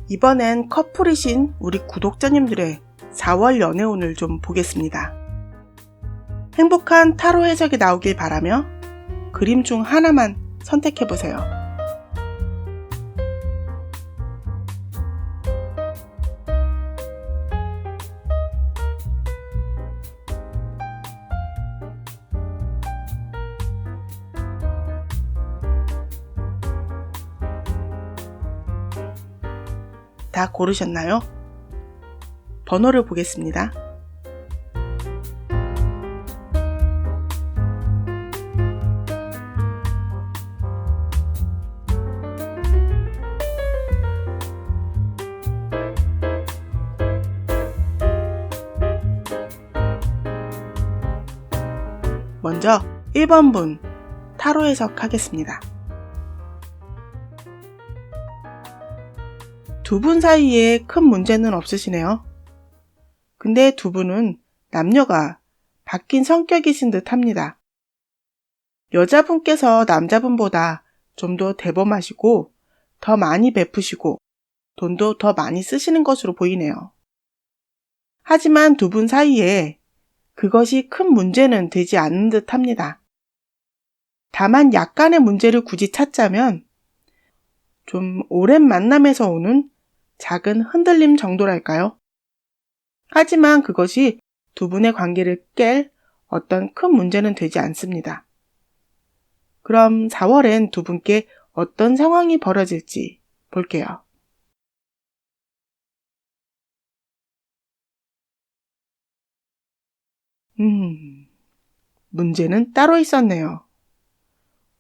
이번엔 커플이신 우리 구독자님들의 4월 연애운을 좀 보겠습니다. 행복한 타로 해석이 나오길 바라며 그림 중 하나만 선택해보세요. 다 고르셨나요? 번호를 보겠습니다. 먼저 1번 분 타로 해석하겠습니다. 두 분 사이에 큰 문제는 없으시네요. 근데 두 분은 남녀가 바뀐 성격이신 듯 합니다. 여자분께서 남자분보다 좀 더 대범하시고 더 많이 베푸시고 돈도 더 많이 쓰시는 것으로 보이네요. 하지만 두 분 사이에 그것이 큰 문제는 되지 않는 듯 합니다. 다만 약간의 문제를 굳이 찾자면 좀 오랜 만남에서 오는 작은 흔들림 정도랄까요? 하지만 그것이 두 분의 관계를 깰 어떤 큰 문제는 되지 않습니다. 그럼 4월엔 두 분께 어떤 상황이 벌어질지 볼게요. 문제는 따로 있었네요.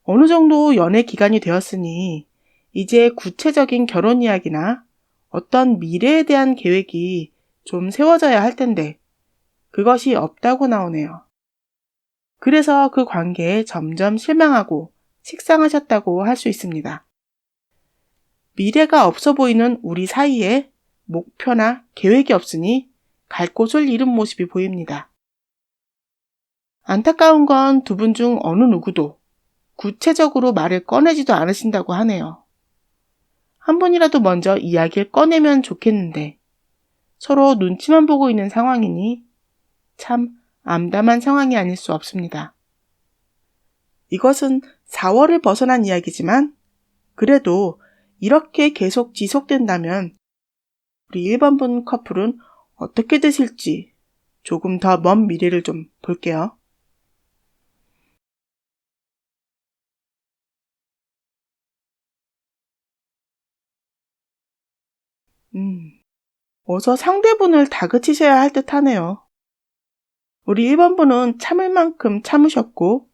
어느 정도 연애 기간이 되었으니 이제 구체적인 결혼 이야기나 어떤 미래에 대한 계획이 좀 세워져야 할 텐데 그것이 없다고 나오네요. 그래서 그 관계에 점점 실망하고 식상하셨다고 할 수 있습니다. 미래가 없어 보이는 우리 사이에 목표나 계획이 없으니 갈 곳을 잃은 모습이 보입니다. 안타까운 건 두 분 중 어느 누구도 구체적으로 말을 꺼내지도 않으신다고 하네요. 한 분이라도 먼저 이야기를 꺼내면 좋겠는데 서로 눈치만 보고 있는 상황이니 참 암담한 상황이 아닐 수 없습니다. 이것은 4월을 벗어난 이야기지만 그래도 이렇게 계속 지속된다면 우리 1번 분 커플은 어떻게 되실지 조금 더 먼 미래를 좀 볼게요. 어서 상대분을 다그치셔야 할 듯 하네요. 우리 1번 분은 참을 만큼 참으셨고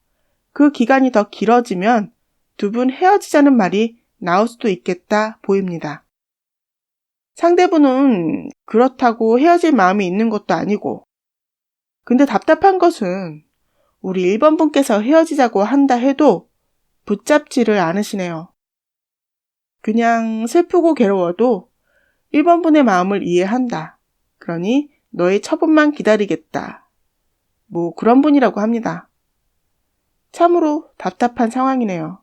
그 기간이 더 길어지면 두 분 헤어지자는 말이 나올 수도 있겠다 보입니다. 상대분은 그렇다고 헤어질 마음이 있는 것도 아니고 근데 답답한 것은 우리 1번 분께서 헤어지자고 한다 해도 붙잡지를 않으시네요. 그냥 슬프고 괴로워도 1번 분의 마음을 이해한다. 그러니 너의 처분만 기다리겠다. 뭐 그런 분이라고 합니다. 참으로 답답한 상황이네요.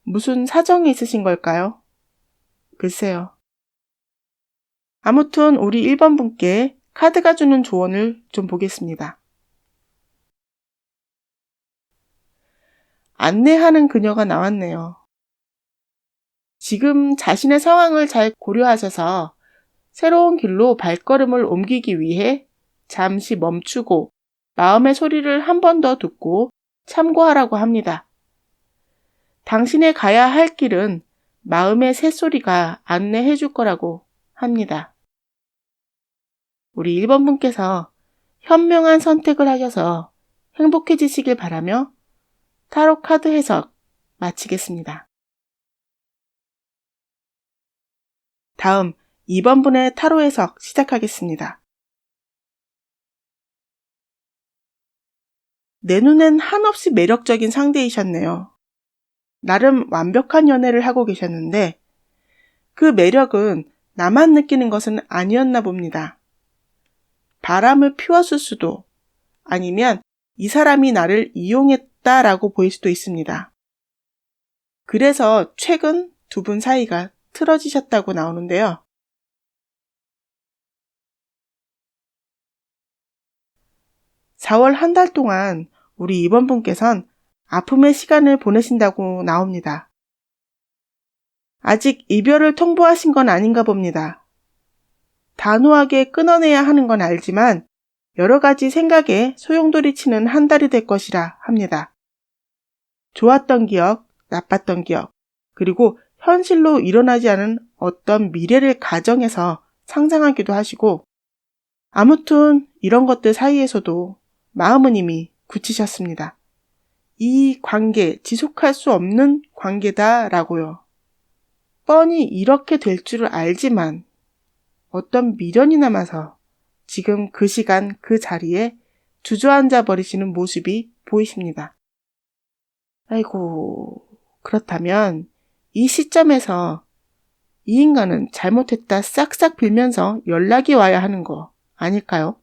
무슨 사정이 있으신 걸까요? 글쎄요. 아무튼 우리 1번 분께 카드가 주는 조언을 좀 보겠습니다. 안내하는 그녀가 나왔네요. 지금 자신의 상황을 잘 고려하셔서 새로운 길로 발걸음을 옮기기 위해 잠시 멈추고 마음의 소리를 한 번 더 듣고 참고하라고 합니다. 당신의 가야 할 길은 마음의 새소리가 안내해 줄 거라고 합니다. 우리 1번 분께서 현명한 선택을 하셔서 행복해지시길 바라며 타로 카드 해석 마치겠습니다. 다음 2번 분의 타로 해석 시작하겠습니다. 내 눈엔 한없이 매력적인 상대이셨네요. 나름 완벽한 연애를 하고 계셨는데 그 매력은 나만 느끼는 것은 아니었나 봅니다. 바람을 피웠을 수도 아니면 이 사람이 나를 이용했다라고 보일 수도 있습니다. 그래서 최근 두 분 사이가 틀어지셨다고 나오는데요. (4월) 한 달 동안 우리 2번 분께선 아픔의 시간을 보내신다고 나옵니다. 아직 이별을 통보하신 건 아닌가 봅니다. 단호하게 끊어내야 하는 건 알지만 여러 가지 생각에 소용돌이치는 한 달이 될 것이라 합니다. 좋았던 기억, 나빴던 기억, 그리고 현실로 일어나지 않은 어떤 미래를 가정해서 상상하기도 하시고, 아무튼 이런 것들 사이에서도 마음은 이미 굳히셨습니다. 이 관계, 지속할 수 없는 관계다라고요. 뻔히 이렇게 될 줄을 알지만 어떤 미련이 남아서 지금 그 시간 그 자리에 주저앉아 버리시는 모습이 보이십니다. 아이고, 그렇다면 이 시점에서 이 인간은 잘못했다 싹싹 빌면서 연락이 와야 하는 거 아닐까요?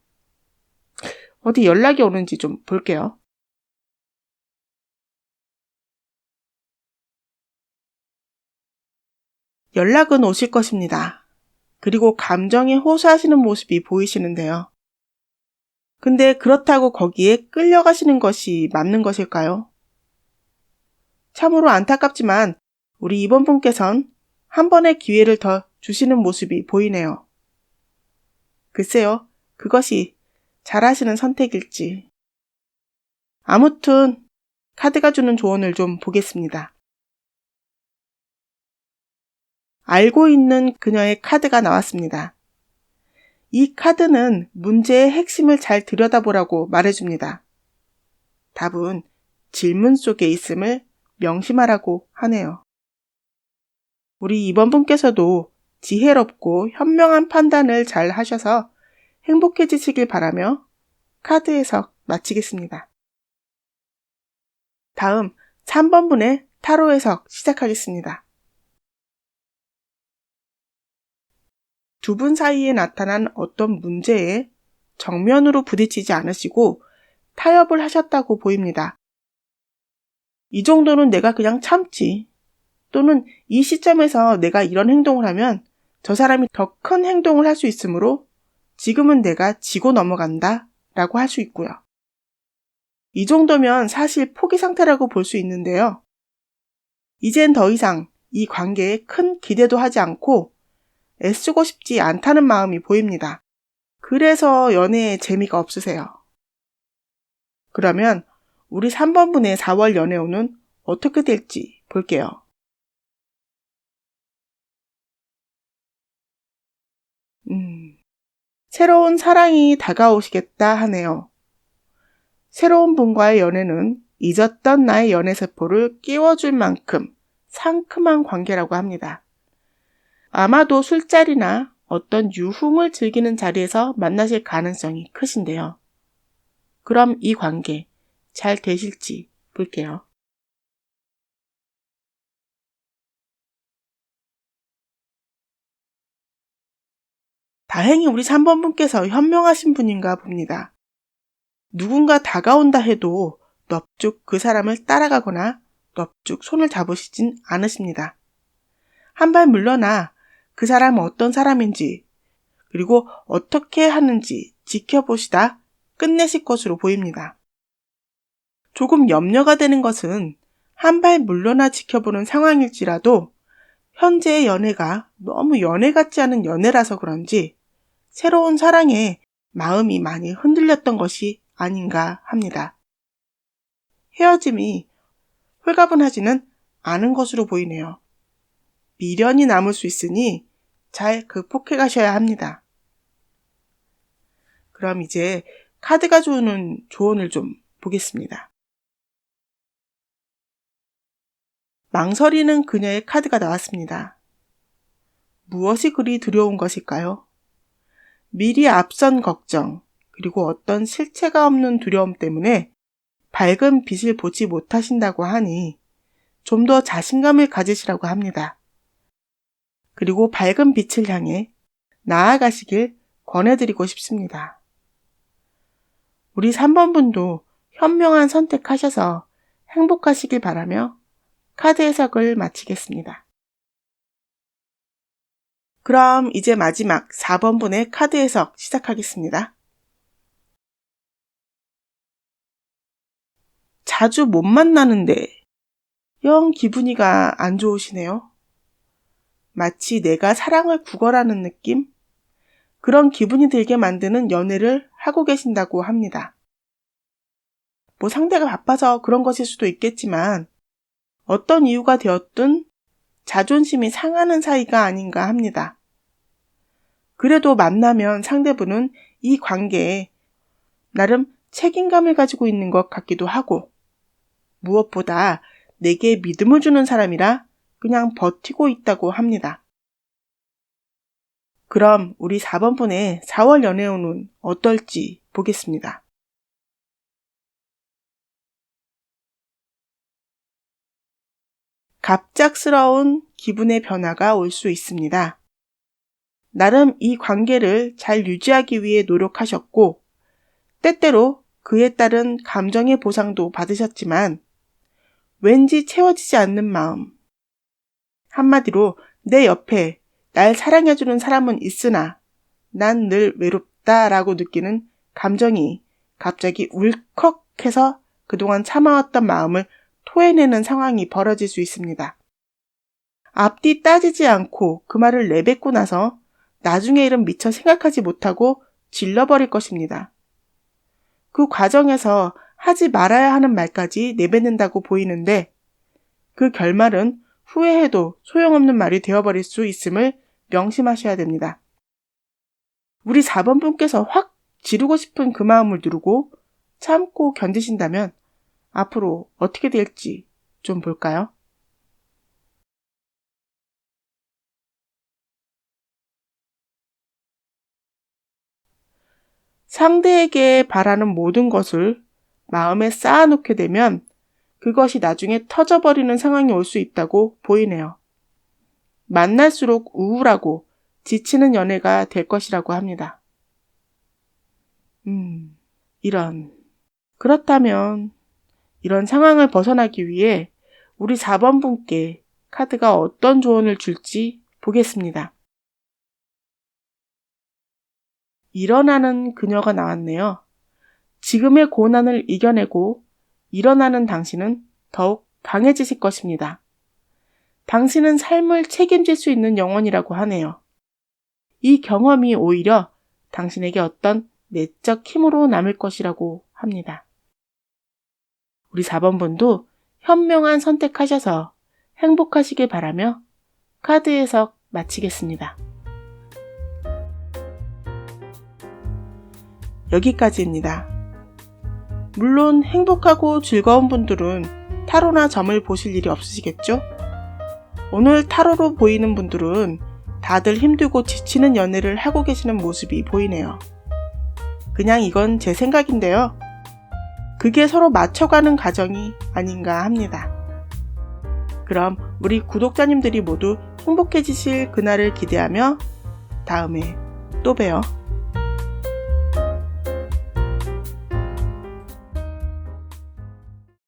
어디 연락이 오는지 좀 볼게요. 연락은 오실 것입니다. 그리고 감정에 호소하시는 모습이 보이시는데요. 근데 그렇다고 거기에 끌려가시는 것이 맞는 것일까요? 참으로 안타깝지만 우리 2번 분께선 한 번의 기회를 더 주시는 모습이 보이네요. 글쎄요, 그것이 잘하시는 선택일지. 아무튼 카드가 주는 조언을 좀 보겠습니다. 알고 있는 그녀의 카드가 나왔습니다. 이 카드는 문제의 핵심을 잘 들여다보라고 말해줍니다. 답은 질문 속에 있음을 명심하라고 하네요. 우리 2번 분께서도 지혜롭고 현명한 판단을 잘 하셔서 행복해지시길 바라며 카드 해석 마치겠습니다. 다음 3번 분의 타로 해석 시작하겠습니다. 두 분 사이에 나타난 어떤 문제에 정면으로 부딪히지 않으시고 타협을 하셨다고 보입니다. 이 정도는 내가 그냥 참지. 또는 이 시점에서 내가 이런 행동을 하면 저 사람이 더 큰 행동을 할 수 있으므로 지금은 내가 지고 넘어간다 라고 할 수 있고요. 이 정도면 사실 포기 상태라고 볼 수 있는데요. 이젠 더 이상 이 관계에 큰 기대도 하지 않고 애쓰고 싶지 않다는 마음이 보입니다. 그래서 연애에 재미가 없으세요. 그러면 우리 3번 분의 4월 연애운은 어떻게 될지 볼게요. 새로운 사랑이 다가오시겠다 하네요. 새로운 분과의 연애는 잊었던 나의 연애세포를 끼워줄 만큼 상큼한 관계라고 합니다. 아마도 술자리나 어떤 유흥을 즐기는 자리에서 만나실 가능성이 크신데요. 그럼 이 관계 잘 되실지 볼게요. 다행히 우리 3번 분께서 현명하신 분인가 봅니다. 누군가 다가온다 해도 넙죽 그 사람을 따라가거나 넙죽 손을 잡으시진 않으십니다. 한 발 물러나 그 사람은 어떤 사람인지 그리고 어떻게 하는지 지켜보시다 끝내실 것으로 보입니다. 조금 염려가 되는 것은 한 발 물러나 지켜보는 상황일지라도 현재의 연애가 너무 연애 같지 않은 연애라서 그런지 새로운 사랑에 마음이 많이 흔들렸던 것이 아닌가 합니다. 헤어짐이 홀가분하지는 않은 것으로 보이네요. 미련이 남을 수 있으니 잘 극복해 가셔야 합니다. 그럼 이제 카드가 주는 조언을 좀 보겠습니다. 망설이는 그녀의 카드가 나왔습니다. 무엇이 그리 두려운 것일까요? 미리 앞선 걱정, 그리고 어떤 실체가 없는 두려움 때문에 밝은 빛을 보지 못하신다고 하니 좀 더 자신감을 가지시라고 합니다. 그리고 밝은 빛을 향해 나아가시길 권해드리고 싶습니다. 우리 3번 분도 현명한 선택하셔서 행복하시길 바라며 카드 해석을 마치겠습니다. 그럼 이제 마지막 4번분의 카드 해석 시작하겠습니다. 자주 못 만나는데 영 기분이가 안 좋으시네요. 마치 내가 사랑을 구걸하는 느낌? 그런 기분이 들게 만드는 연애를 하고 계신다고 합니다. 뭐 상대가 바빠서 그런 것일 수도 있겠지만 어떤 이유가 되었든 자존심이 상하는 사이가 아닌가 합니다. 그래도 만나면 상대분은 이 관계에 나름 책임감을 가지고 있는 것 같기도 하고 무엇보다 내게 믿음을 주는 사람이라 그냥 버티고 있다고 합니다. 그럼 우리 4번분의 4월 연애운은 어떨지 보겠습니다. 갑작스러운 기분의 변화가 올 수 있습니다. 나름 이 관계를 잘 유지하기 위해 노력하셨고 때때로 그에 따른 감정의 보상도 받으셨지만 왠지 채워지지 않는 마음. 한마디로 내 옆에 날 사랑해주는 사람은 있으나 난 늘 외롭다라고 느끼는 감정이 갑자기 울컥해서 그동안 참아왔던 마음을 토해내는 상황이 벌어질 수 있습니다. 앞뒤 따지지 않고 그 말을 내뱉고 나서 나중의 일은 미처 생각하지 못하고 질러버릴 것입니다. 그 과정에서 하지 말아야 하는 말까지 내뱉는다고 보이는데 그 결말은 후회해도 소용없는 말이 되어버릴 수 있음을 명심하셔야 됩니다. 우리 4번분께서 확 지르고 싶은 그 마음을 누르고 참고 견디신다면 앞으로 어떻게 될지 좀 볼까요? 상대에게 바라는 모든 것을 마음에 쌓아놓게 되면 그것이 나중에 터져버리는 상황이 올 수 있다고 보이네요. 만날수록 우울하고 지치는 연애가 될 것이라고 합니다. 그렇다면 이런 상황을 벗어나기 위해 우리 4번분께 카드가 어떤 조언을 줄지 보겠습니다. 일어나는 그녀가 나왔네요. 지금의 고난을 이겨내고 일어나는 당신은 더욱 강해지실 것입니다. 당신은 삶을 책임질 수 있는 영혼이라고 하네요. 이 경험이 오히려 당신에게 어떤 내적 힘으로 남을 것이라고 합니다. 우리 4번분도 현명한 선택하셔서 행복하시길 바라며 카드 해석 마치겠습니다. 여기까지입니다. 물론 행복하고 즐거운 분들은 타로나 점을 보실 일이 없으시겠죠? 오늘 타로로 보이는 분들은 다들 힘들고 지치는 연애를 하고 계시는 모습이 보이네요. 그냥 이건 제 생각인데요. 그게 서로 맞춰가는 과정이 아닌가 합니다. 그럼 우리 구독자님들이 모두 행복해지실 그날을 기대하며 다음에 또 봬요.